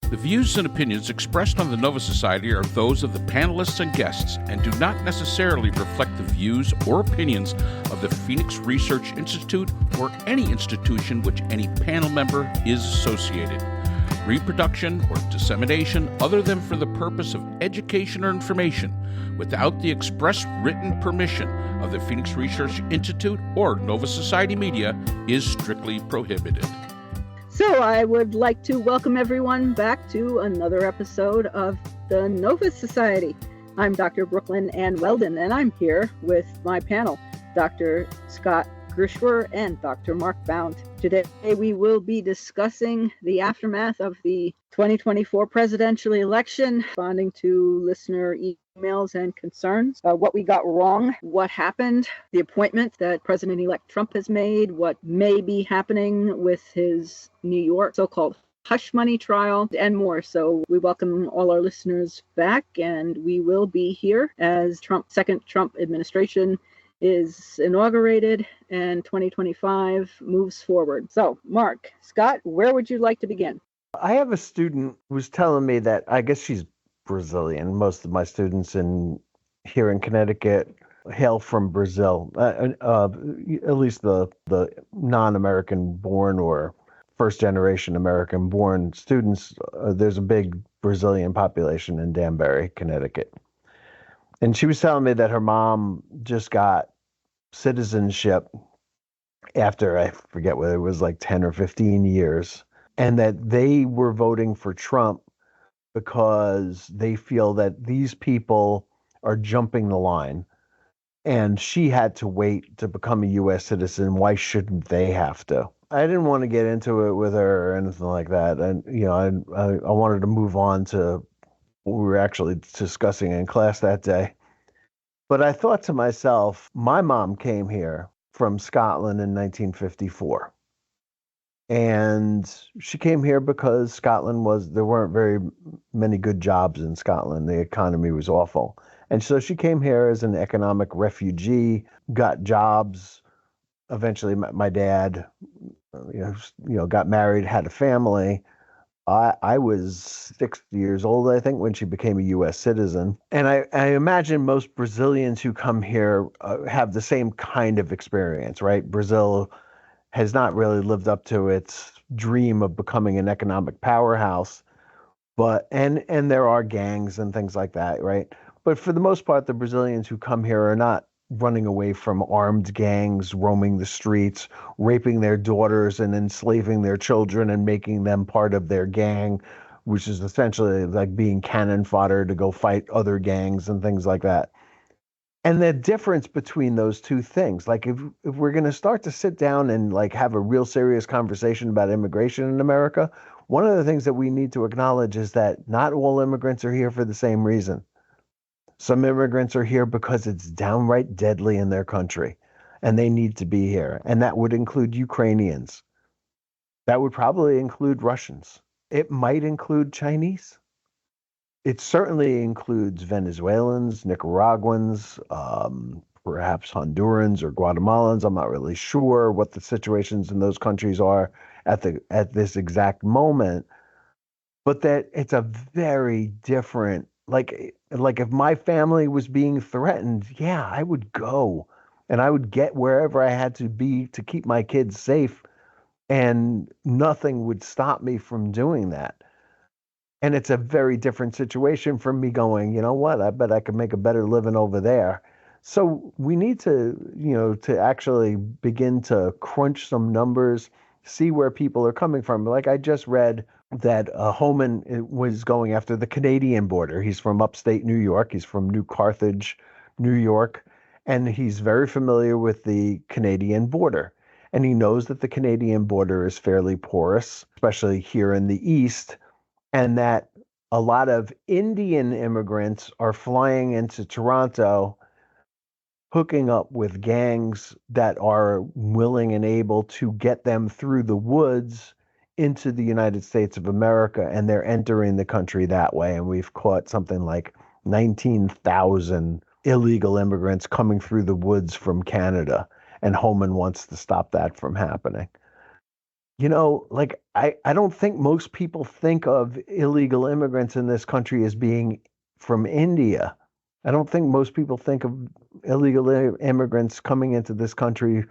The views and opinions expressed on the Nova Society are those of the panelists and guests and do not necessarily reflect the views or opinions of the Phoenix Research Institute or any institution which any panel member is associated. Reproduction or dissemination other than for the purpose of education or information without the express written permission of the Phoenix Research Institute or Nova Society Media is strictly prohibited. So I would like to welcome everyone back to another episode of the Nova Society. I'm Dr. Brooklyn Ann Weldon, and I'm here with my panel, Dr. Scott Gershwer and Dr. Mark Bout. Today we will be discussing the aftermath of the 2024 presidential election, responding to listener emails and concerns, what we got wrong, what happened, the appointment that President-elect Trump has made, what may be happening with his New York so-called hush money trial, and more. So we welcome all our listeners back, and we will be here as second Trump administration is inaugurated and 2025 moves forward. So, Mark, Scott, where would you like to begin? I have a student who's telling me that I guess she's Brazilian. Most of my students here in Connecticut hail from Brazil, at least the non-American born or first generation American born students. There's a big Brazilian population in Danbury, Connecticut. And she was telling me that her mom just got citizenship after, I forget whether it was like 10 or 15 years, and that they were voting for Trump because they feel that these people are jumping the line and she had to wait to become a U.S. citizen. Why shouldn't they have to? I didn't want to get into it with her or anything like that. And, I wanted to move on to what we were actually discussing in class that day. But I thought to myself, my mom came here from Scotland in 1954. And she came here because there weren't very many good jobs in Scotland. The economy was awful. And so she came here as an economic refugee, got jobs. Eventually met my dad, got married, had a family. I was 6 years old, I think, when she became a U.S. citizen. And I imagine most Brazilians who come here have the same kind of experience, right? Brazil has not really lived up to its dream of becoming an economic powerhouse, and there are gangs and things like that, right? But for the most part, the Brazilians who come here are not running away from armed gangs, roaming the streets, raping their daughters and enslaving their children and making them part of their gang, which is essentially like being cannon fodder to go fight other gangs and things like that. And the difference between those two things, like if we're going to start to sit down and like have a real serious conversation about immigration in America, one of the things that we need to acknowledge is that not all immigrants are here for the same reason. Some immigrants are here because it's downright deadly in their country and they need to be here. And that would include Ukrainians. That would probably include Russians. It might include Chinese. It certainly includes Venezuelans, Nicaraguans, perhaps Hondurans or Guatemalans. I'm not really sure what the situations in those countries are at this exact moment, but that it's a very different, like if my family was being threatened, yeah, I would go and I would get wherever I had to be to keep my kids safe, and nothing would stop me from doing that. And it's a very different situation from me going, you know what, I bet I could make a better living over there. So we need to, to actually begin to crunch some numbers, see where people are coming from. Like I just read that Homan was going after the Canadian border. He's from upstate New York. He's from New Carthage, New York, and he's very familiar with the Canadian border. And he knows that the Canadian border is fairly porous, especially here in the East, and that a lot of Indian immigrants are flying into Toronto, hooking up with gangs that are willing and able to get them through the woods into the United States of America, and they're entering the country that way. And we've caught something like 19,000 illegal immigrants coming through the woods from Canada, and Homan wants to stop that from happening. Like I don't think most people think of illegal immigrants in this country as being from India. I don't think most people think of illegal immigrants coming into this country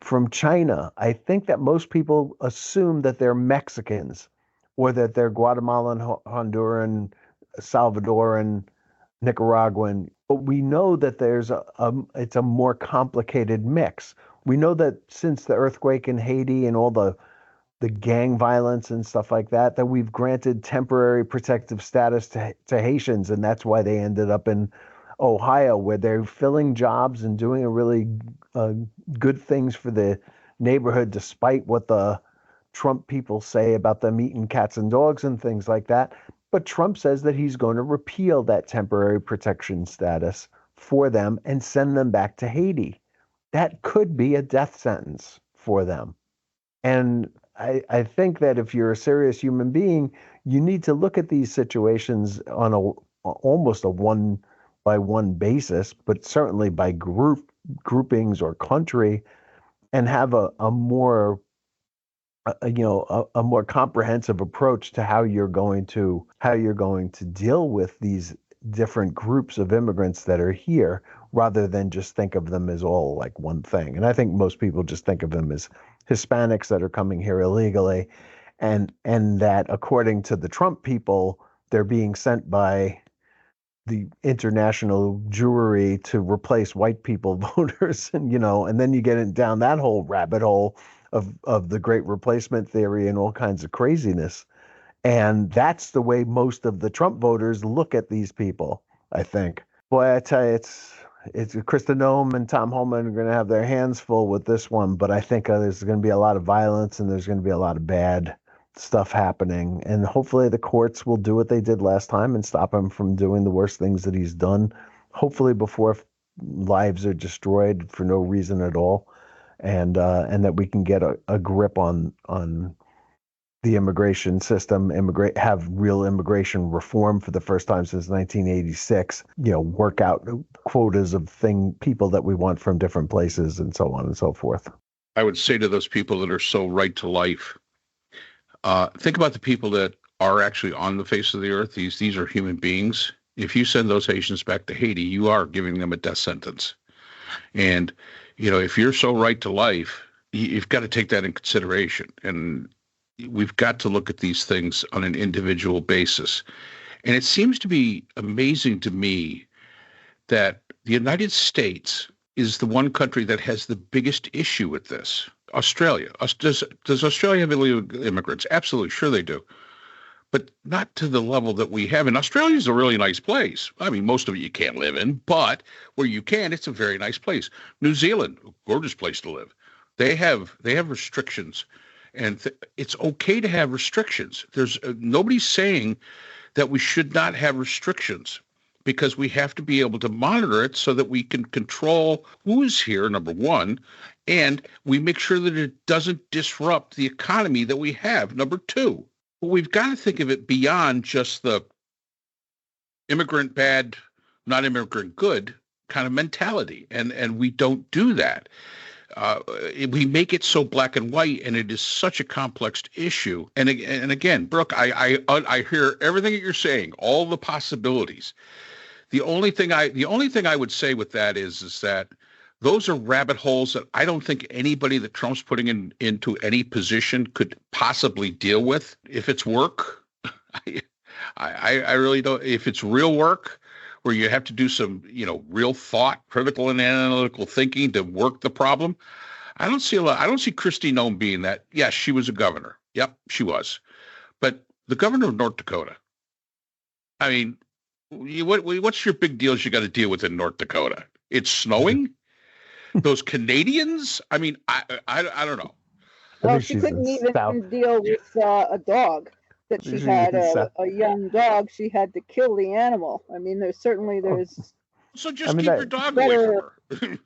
from China. I think that most people assume that they're Mexicans or that they're Guatemalan, Honduran, Salvadoran, Nicaraguan. But we know that it's a more complicated mix. We know that since the earthquake in Haiti and all the gang violence and stuff like that, that we've granted temporary protective status to Haitians, and that's why they ended up in Ohio, where they're filling jobs and doing a really good things for the neighborhood, despite what the Trump people say about them eating cats and dogs and things like that. But Trump says that he's going to repeal that temporary protection status for them and send them back to Haiti. That could be a death sentence for them. And I think that if you're a serious human being, you need to look at these situations on almost a one-by-one basis, but certainly by groupings or country, and have a more a more comprehensive approach to how you're going to deal with these different groups of immigrants that are here, rather than just think of them as all like one thing. And I think most people just think of them as Hispanics that are coming here illegally, and that according to the Trump people, they're being sent by the international Jewry to replace white people voters, and then you get down that whole rabbit hole of the great replacement theory and all kinds of craziness. And that's the way most of the Trump voters look at these people, I think. Boy, I tell you, it's Krista Noem and Tom Homan are going to have their hands full with this one, but I think there's going to be a lot of violence and there's going to be a lot of bad stuff happening. And hopefully the courts will do what they did last time and stop him from doing the worst things that he's done, hopefully before lives are destroyed for no reason at all, and that we can get a grip on the immigration system, have real immigration reform for the first time since 1986, work out quotas of people that we want from different places and so on and so forth. I would say to those people that are so right to life, think about the people that are actually on the face of the earth. These are human beings. If you send those Haitians back to Haiti, you are giving them a death sentence. And, if you're so right to life, you've got to take that in consideration. And we've got to look at these things on an individual basis. And it seems to be amazing to me that the United States is the one country that has the biggest issue with this. Australia. Does Australia have illegal immigrants? Absolutely. Sure they do. But not to the level that we have. And Australia is a really nice place. I mean, most of it you can't live in, but where you can, it's a very nice place. New Zealand, gorgeous place to live. They have restrictions. And it's okay to have restrictions. There's nobody's saying that we should not have restrictions, because we have to be able to monitor it so that we can control who is here, number one, and we make sure that it doesn't disrupt the economy that we have, number two. But we've got to think of it beyond just the immigrant bad, not immigrant good kind of mentality, and we don't do that. We make it so black and white, and it is such a complex issue. And again, Brooke, I hear everything that you're saying, all the possibilities. The only thing I would say with that is that those are rabbit holes that I don't think anybody that Trump's putting into any position could possibly deal with. If it's work, I really don't. If it's real work, where you have to do some, real thought, critical and analytical thinking to work the problem, I don't see a lot. I don't see Kristi Noem being that. Yes, she was a governor. Yep, she was. But the governor of North Dakota, I mean, what's your big deals you got to deal with in North Dakota? It's snowing? Those Canadians? I mean, I don't know. Well, she couldn't even deal with a dog. That she had a young dog, she had to kill the animal. I mean, there's. So just keep your dog away from her.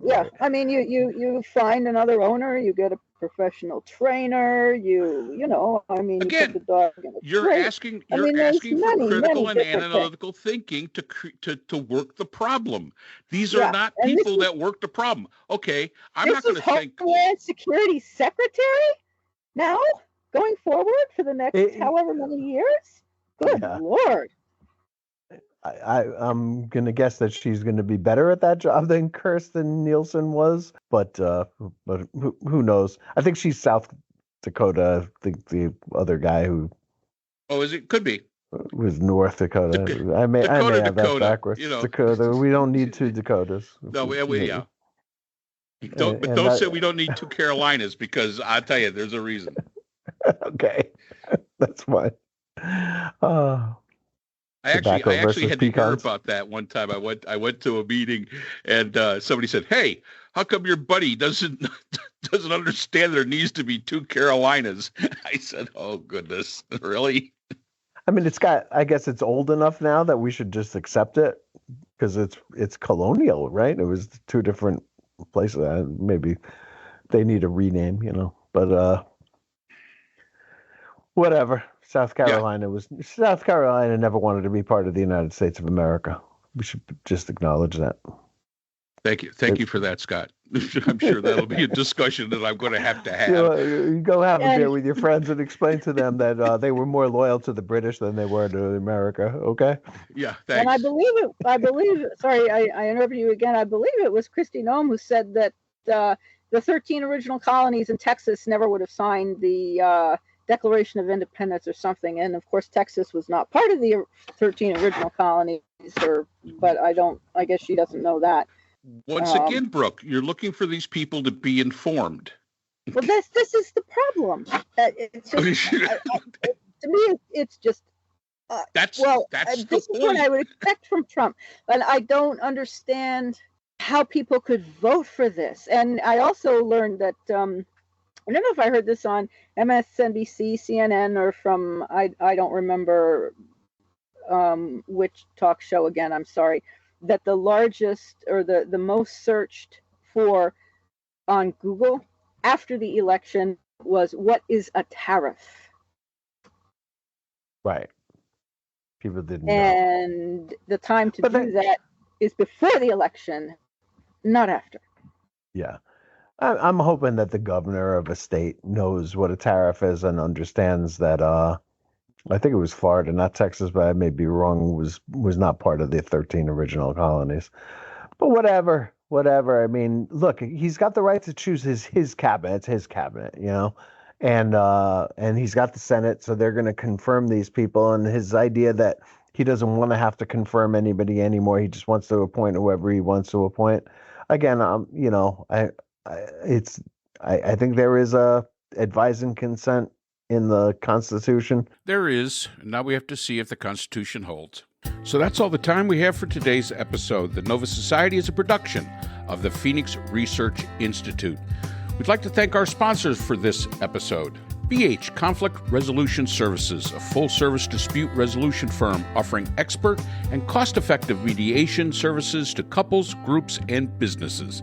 Yeah, I mean, you find another owner, you get a professional trainer, I mean, again, you put the dog in a you're crate. asking for critical and analytical thinking to work the problem. These are not people that work the problem. Okay, I'm not going to think. Homeland Security Secretary? now, going forward for the next however many years? Good Lord. I'm going to guess that she's going to be better at that job than Kirsten Nielsen was, but who knows? I think she's South Dakota. I think the other guy who... Oh, is it? Could be. Was North Dakota. I may have that backwards. Dakota. We don't need two Dakotas. No, yeah. Don't say we don't need two Carolinas, because I'll tell you, there's a reason. Okay, that's fine. I actually had to hear about that one time. I went to a meeting, and somebody said, "Hey, how come your buddy doesn't understand there needs to be two Carolinas?" I said, "Oh goodness, really?" I mean, I guess it's old enough now that we should just accept it, because it's colonial, right? It was two different places. Maybe they need a rename, but whatever. South Carolina never wanted to be part of the United States of America. We should just acknowledge that. Thank you for that, Scott. I'm sure that'll be a discussion that I'm going to have. You go have a beer with your friends and explain to them that they were more loyal to the British than they were to America. Okay. Yeah. Thanks. And I believe. Sorry, I interrupted you again. I believe it was Christy Nome who said that the 13 original colonies in Texas never would have signed the Declaration of Independence or something. And of course, Texas was not part of the 13 original colonies, but I guess she doesn't know that. Once again, Brooke, you're looking for these people to be informed. Well, this is the problem. It's just, to me, it's just. That's this is what I would expect from Trump, but I don't understand how people could vote for this. And I also learned that I don't know if I heard this on MSNBC, CNN, or from I don't remember which talk show again. I'm sorry. That the largest or the most searched for on Google after the election was, what is a tariff? Right. People didn't know. And the time to do that is before the election, not after. Yeah. I'm hoping that the governor of a state knows what a tariff is and understands that I think it was Florida, not Texas, but I may be wrong, was not part of the 13 original colonies. But whatever. I mean, look, he's got the right to choose his cabinet. It's his cabinet, and he's got the Senate, so they're going to confirm these people. And his idea that he doesn't want to have to confirm anybody anymore, he just wants to appoint whoever he wants to appoint. Again, I think there is a advise and consent in the Constitution. There is. Now we have to see if the Constitution holds. So that's all the time we have for today's episode. The Nova Society is a production of the Phoenix Research Institute. We'd like to thank our sponsors for this episode. BH Conflict Resolution Services, a full-service dispute resolution firm offering expert and cost-effective mediation services to couples, groups, and businesses.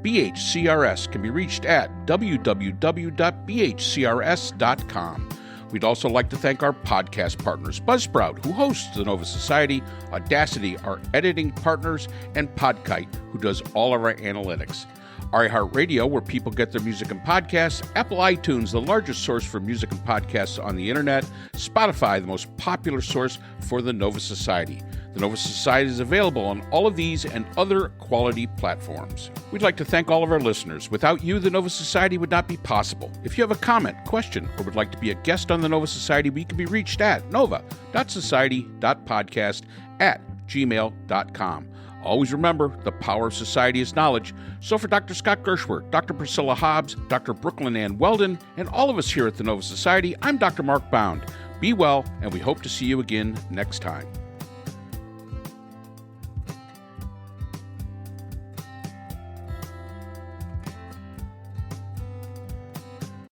BHCRS can be reached at www.bhcrs.com. We'd also like to thank our podcast partners, Buzzsprout, who hosts the Nova Society, Audacity, our editing partners, and Podkite, who does all of our analytics. IHeart Radio, where people get their music and podcasts, Apple iTunes, the largest source for music and podcasts on the internet, Spotify, the most popular source for the Nova Society. The Nova Society is available on all of these and other quality platforms. We'd like to thank all of our listeners. Without you, the Nova Society would not be possible. If you have a comment, question, or would like to be a guest on the Nova Society, we can be reached at nova.society.podcast@gmail.com. Always remember, the power of society is knowledge. So for Dr. Scott Gershworth, Dr. Priscilla Hobbs, Dr. Brooklyn Ann Weldon, and all of us here at the Nova Society, I'm Dr. Mark Bound. Be well, and we hope to see you again next time.